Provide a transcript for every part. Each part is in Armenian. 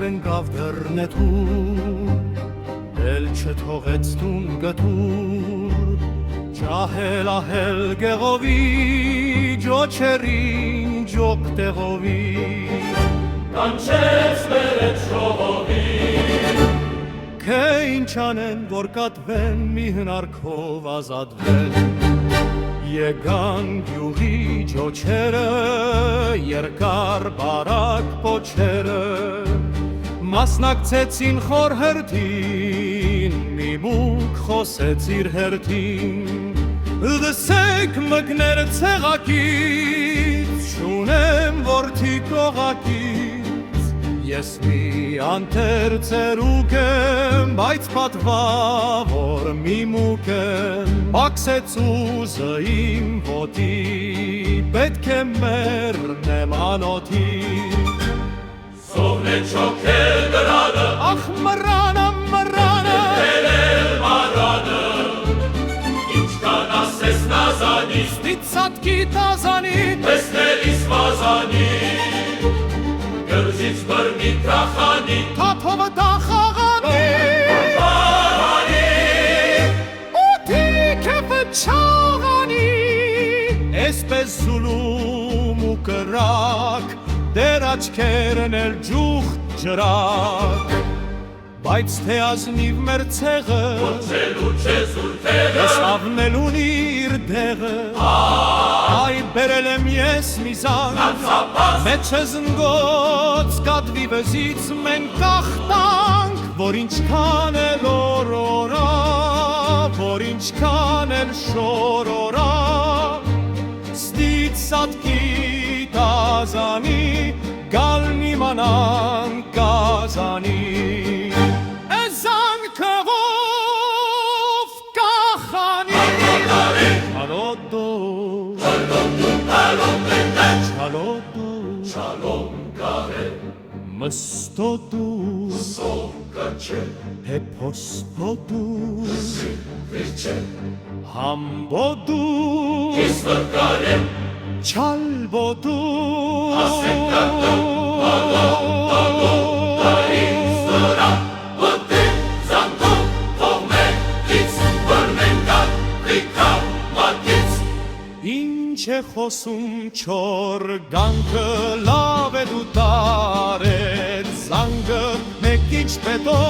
ընկավ դռնեթուր, էլ չթողեց տուն գտուր, ջահել ահել գեղովի, ջոչերին ջոկ տեղովի, կանչեց բերեց ժողովի, Քե ինչ անեն, որ կատվեն, մի հնարքով ազատվեն, Եկան գյուղի ջոչերը, երկար բարակ պոչերը, Մասնակցեցին խոր հերթին, մի մուկ խոսեց իր հերթին, Լսեք մկներ ցեղակից, չունեմ որդի կողակից, Ես մի անթեր ծերուկ եմ, բայց պատվավոր մի մուկ եմ, Պաքսեց ուզը իմ ոտի, պետք է մեռնեմ անոթի, Սովն է չոքել դրանը, Ախ մռանը, մռանը, Դերել մարանը, Ինչքան ասես նազանի, Ստիցատքի տազանի, Տեսնելիս մազանի, Գրզից բրմի տրախանի, Թաթովը դախաղանի, Պարանի, Ուտիքը վճաղանի, Էսպես զուլում ու կրակ, Դեր աչքերն էլ ջուխ ջրակ, Բայց թե ազնիվ մեր ցեղը, Ոչելու չէ զուր թեղը, Ես ավնել ունի իր դեղը, Այ բերել եմ ես մի զանգ, Անցապաս, Մեծ է զնգոց կատվի վզից մենք կախտանք, Որ ինչքան էլ օրորա, Որ ինչքան էլ շորորա, Ստիցատքի տազանի, Գալն իմանան կազանի, Էզան քվով կախանի, Չալոդո, Չալոդո, Շալոմ կահե, Մստոդու, Սով կաչե, Հեպոսպոդու, վիրջե, Համբոդու, Ես վրկարեմ, Չալբոդու, Ասեկատո, Ինձ վրա, Ոդին, զանգում, Ողմեկից, Վրմենկան, Ռիկա, մատից, Ինչ է խոսում չոր գանքը, լավ է դու տարեց զանգը, մեկ ինչ պետո,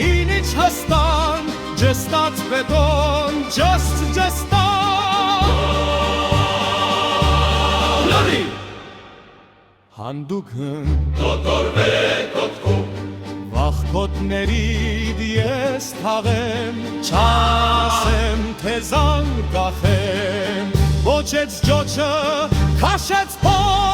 ինիչ հստան, ջստած պետոն, ջստ ջստան, Լորի, Հանդուգն, Դոտորվե կոտքում, Վախկոտներիդ ես թաղեմ, չասեմ թե զանգ կախեմ, Ոչեց ջոչը, քաշեց փոր,